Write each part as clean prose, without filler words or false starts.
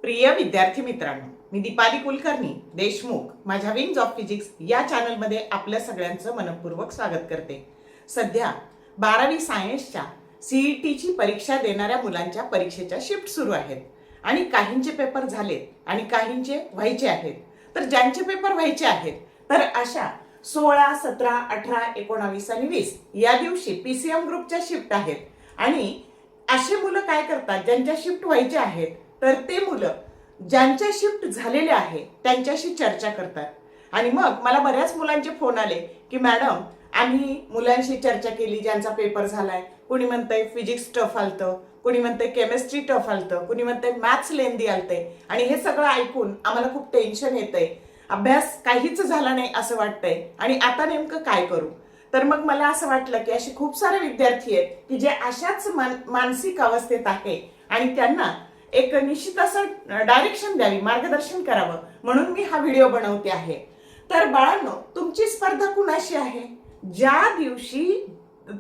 प्रिय विद्यार्थी मित्रांनो, मी दीपाली कुलकर्णी देशमुख माझ्या विंग्स ऑफ फिजिक्स या चॅनलमध्ये आपल्या सगळ्यांचं मनपूर्वक स्वागत करते। सध्या 12वी सायन्सच्या सीईटीची परीक्षा देणाऱ्या मुलांच्या परीक्षेच्या शिफ्ट सुरू आहेत आणि काहींचे पेपर झालेत आणि काहींचे व्हायचे आहेत। तर ज्यांचे पेपर व्हायचे आहेत तर अशा 16, 17, 18, 19 आणि 20 या दिवशी पीसीएम ग्रुपच्या शिफ्ट आहेत आणि असे मुलं काय करतात ज्यांच्या शिफ्ट व्हायचे आहेत तर ते मुलं ज्यांच्या शिफ्ट झालेले आहे त्यांच्याशी चर्चा करतात आणि मग मला बऱ्याच मुलांचे फोन आले की मॅडम आम्ही मुलांशी चर्चा केली ज्यांचा पेपर झालाय, कुणी म्हणतंय फिजिक्स टफ आलतं, कुणी म्हणतंय केमिस्ट्री टफ आलतं, कुणी म्हणतंय मॅथ्स लेंदी आलतंय आणि हे सगळं ऐकून आम्हाला खूप टेन्शन येतंय, अभ्यास काहीच झाला नाही असं वाटतंय आणि आता नेमकं काय करू। तर मग मला असं वाटलं की असे खूप सारे विद्यार्थी आहेत की जे अशाच मानसिक अवस्थेत आहे आणि त्यांना एक निश्चित असं डायरेक्शन द्यावी, मार्गदर्शन करावं म्हणून मी हा व्हिडिओ बनवते आहे। तर बाळांनो, तुमची स्पर्धा कुणाशी आहे? ज्या दिवशी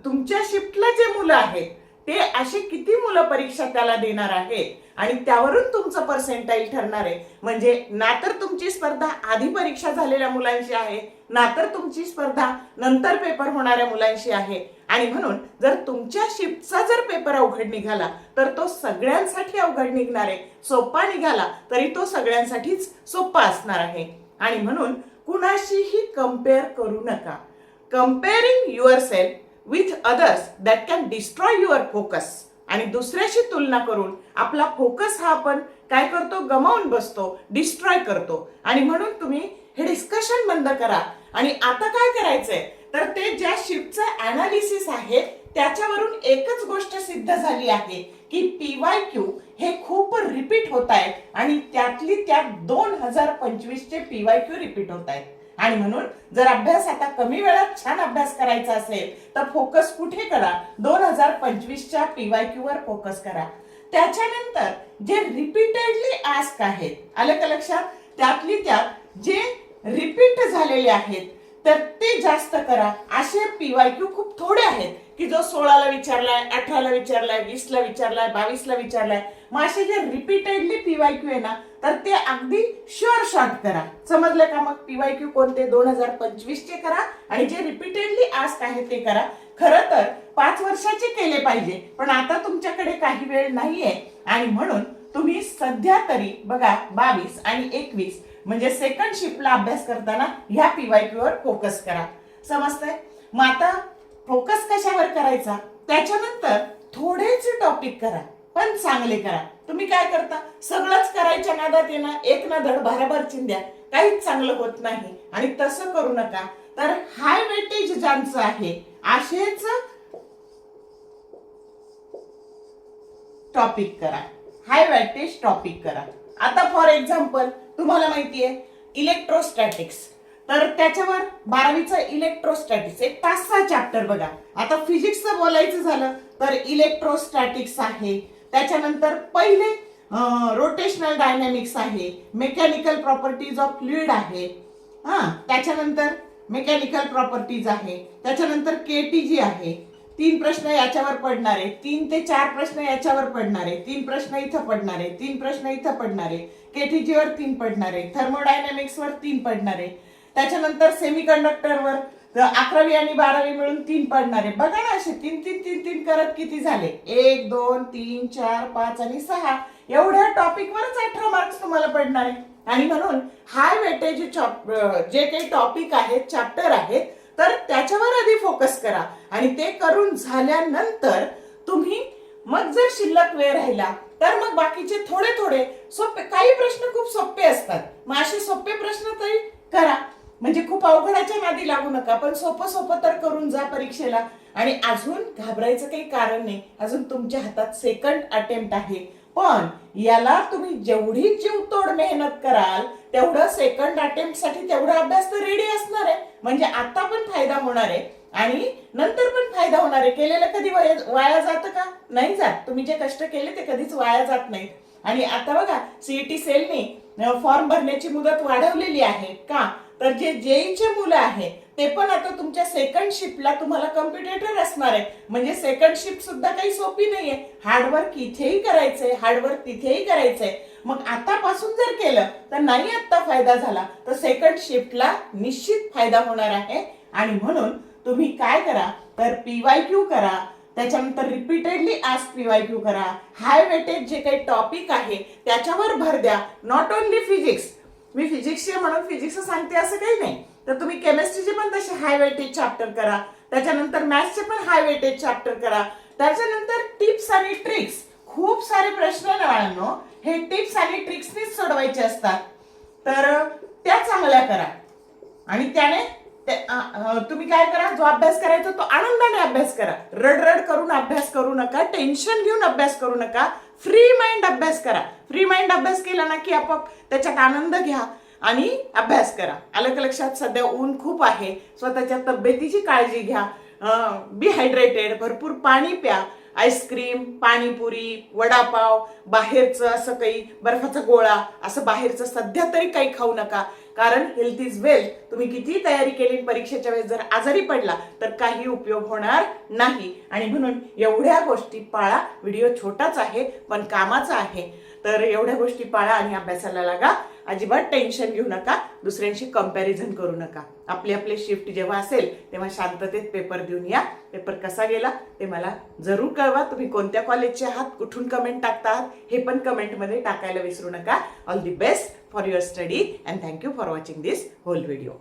तुमच्या शिफ्टला जे मुलं आहेत ते असे किती मुलं परीक्षा त्याला देणार आहेत आणि त्यावरून तुमचं पर्सेंटाईल ठरणार आहे। म्हणजे ना तर तुमची स्पर्धा आधी परीक्षा झालेल्या मुलांशी आहे ना तर तुमची स्पर्धा नंतर पेपर होणाऱ्या मुलांशी आहे आणि म्हणून जर तुमच्या शिफ्टचा जर पेपर अवघड निघाला तर तो सगळ्यांसाठी अवघड निघणार आहे, सोपा निघाला तरी तो सगळ्यांसाठीच सोपा असणार आहे। आणि म्हणून कुणाशीही कंपेअर करू नका। Comparing yourself with others that can destroy your focus. आणि दुसऱ्याशी तुलना करून आपला फोकस हा आपण काय करतो, गमावून बसतो, डिस्ट्रॉय करतो। आणि म्हणून तुम्ही हे डिस्कशन बंद करा आणि आता काय करायचंय तर ते ज्या शिफ्टचं अनालिसिस आहे त्याच्यावरून एकच गोष्ट सिद्ध झाली आहे की पीवायक्यू हे खूप रिपीट होत आहेत आणि त्यातली त्यात 2025 चे पीवायक्यू रिपीट होत आहेत। आणि म्हणून जर अभ्यास आता कमी वेळात छान अभ्यास करायचा असेल तर फोकस कुठे करा, 2025 च्या पीवायक्यू वर फोकस करा। त्याच्यानंतर जे रिपीटेडली आस्क आहेत, आलं का लक्षात, त्यातली त्यात जे रिपीट झालेले आहेत तर ते जास्त करा। असे पीवायक्यू खूप थोडे आहेत की जो 16 ला विचारलाय, 18 ला विचारलाय, 20 ला विचारलाय, 22 ला विचारलाय। मग असे जे रिपीटेडली पीवायक्यू आहे ना तर ते अगदी शुअर शॉट करा। समजलं का? मग पीवायक्यू कोणते 2025 चे करा आणि जे रिपीटेडली आस्क आहे ते करा। खरं तर 5 वर्षाचे केले पाहिजे पण आता तुमच्याकडे काही वेळ नाहीये आणि म्हणून तुम्ही सध्या तरी बघा 22 आणि 21 म्हणजे सेकंड शिफ्टला अभ्यास करताना ह्या पीवायक्यू वर फोकस करा। समजतंय? मग आता फोकस कशावर करायचा, त्याच्यानंतर थोडेच टॉपिक करा पण चांगले करा। तुम्ही काय करता, सगळंच करायच्या नादात येणं, एक ना धड भाराभर चिंध्या, काहीच चांगलं होत नाही आणि तसं करू नका। तर हाय वेटेज ज्यांचं आहे असेच टॉपिक करा, हाय वेटेज टॉपिक करा। आता फॉर एक्झाम्पल तुम्हाला माहितीये इलेक्ट्रोस्टॅटिक्स, तर त्याच्यावर 12वीचं इलेक्ट्रोस्टॅटिक्स एक 5-6 चॅप्टर बघा। आता फिजिक्सचं बोलायचं झालं तर इलेक्ट्रोस्टॅटिक्स आहे, त्याच्यानंतर पहिले रोटेशनल डायनॅमिक्स आहे, मेकॅनिकल प्रॉपर्टीज ऑफ फ्लुइड आहे, त्याच्यानंतर मेकॅनिकल प्रॉपर्टीज आहे, त्याच्यानंतर केटीजी आहे। 3 प्रश्न याच्यावर पडणार आहे, 3 ते 4 प्रश्न याच्यावर पडणार आहे, 3 प्रश्न इथं पडणार आहे, 3 प्रश्न इथं पडणार आहे, केटीजी वर 3 पडणार आहे, थर्मोडायनॅमिक्स वर 3 पडणार आहे, त्याच्यानंतर सेमीकंडक्टर वर 11वी आणि 12वी मिळून 3 पडणार आहे। बघा ना, असे 3 करत किती झाले, 1 2 3 4 5 आणि 6 एवढ्या टॉपिक वरच 18 मार्क्स तुम्हाला पडणार आहे। आणि म्हणून हाय वेटेज जे काही टॉपिक आहेत, चॅप्टर आहेत, तर त्याच्यावर आधी फोकस करा आणि ते करून झाल्यानंतर तुम्ही मग जर शिल्लक वेळ राहिला तर मग बाकीचे थोडे थोडे सोपे, काही प्रश्न खूप सोपे असतात, मग असे सोपे प्रश्न तरी करा। म्हणजे खूप अवघडाच्या नादी लागू नका पण सोपं सोपं तर करून जा परीक्षेला। आणि अजून घाबरायचं काही कारण नाही, अजून तुमच्या हातात सेकंड अटेम्प्ट आहे पण याला तुम्ही जेवढी जीवतोड मेहनत कराल तेवढं सेकंड अटेम्प्ट साठी तेवढा अभ्यास तर रेडी असणार आहे। म्हणजे आता पण फायदा होणार आहे आणि नंतर पण फायदा होणार आहे। केलेलं कधी वाया जातं का? नाही जात। तुम्ही जे कष्ट केले ते कधीच वाया जात नाहीत। आणि आता बघा सीईटी सेलने फॉर्म भरण्याची मुदत वाढवलेली आहे का तर जे जेईचे मुलं आहे ते पण आता तुमच्या सेकंड शिफ्टला तुम्हाला कॉम्पिटिटर असणार आहे. म्हणजे सेकंड शिफ्ट सुद्धा काही सोपी नाहीये. हार्डवर्क इथेही करायचंय, हार्डवर्क तिथेही करायचंय. मग आतापासून जर केलं तर नाही आत्ता फायदा झाला तर सेकंड शिफ्टला निश्चित फायदा होणार आहे. आणि म्हणून तुम्ही काय करा तर PYQ करा, त्याच्यानंतर रिपीटेडली आस्क PYQ करा, हाय वेटेज जे काही टॉपिक आहे त्याच्यावर भर द्या. नॉट ओनली फिजिक्स, मी फिजिक्सचे म्हणून फिजिक्स सांगते असं काही नाही, तर तुम्ही केमिस्ट्रीचे पण तसे हाय वेटेज चॅप्टर करा, त्याच्यानंतर मॅथ्सचे पण हाय वेटेज चॅप्टर करा, त्याच्यानंतर टिप्स आणि ट्रिक्स. खूप सारे प्रश्न ना बाळांनो हे टिप्स आणि ट्रिक्सनीच सोडवायचे असतात, तर त्या चांगल्या करा. आणि त्याने तुम्ही काय करा, जो अभ्यास करायचा तो आनंदाने अभ्यास करा. रडरड करून अभ्यास करू नका, टेन्शन घेऊन अभ्यास करू नका. फ्री माइंड अभ्यास करा. फ्री माइंड अभ्यास केला ना की आपोआप त्याच्यात आनंद घ्या आणि अभ्यास करा. आलं का लक्षात? सध्या ऊन खूप आहे, स्वतःच्या तब्येतीची काळजी घ्या. बी हायड्रेटेड, भरपूर पाणी प्या. आईस्क्रीम, पाणीपुरी, वडापाव, बाहेरचं असं काही बर्फाचा गोळा असं बाहेरचं सध्या तरी काही खाऊ नका. कारण हेल्थ इज वेल्थ. तुम्ही किती तयारी केली, परीक्षेच्या वेळेस जर आजारी पडला तर काही उपयोग होणार नाही. आणि म्हणून एवढ्या गोष्टी पाळा. व्हिडिओ छोटाच आहे पण कामाचा आहे, तर एवढ्या गोष्टी पाळा आणि अभ्यासाला लागा. अजिबात टेन्शन घेऊ नका, दुसऱ्यांशी कंपॅरिझन करू नका. आपली शिफ्ट जेव्हा असेल तेव्हा शांततेत पेपर देऊन या. पेपर कसा गेला ते मला जरूर कळवा. तुम्ही कोणत्या कॉलेजचे आहात, कुठून कमेंट टाकतात हे पण कमेंटमध्ये टाकायला विसरू नका. All the best for your study and thank you for watching this whole video.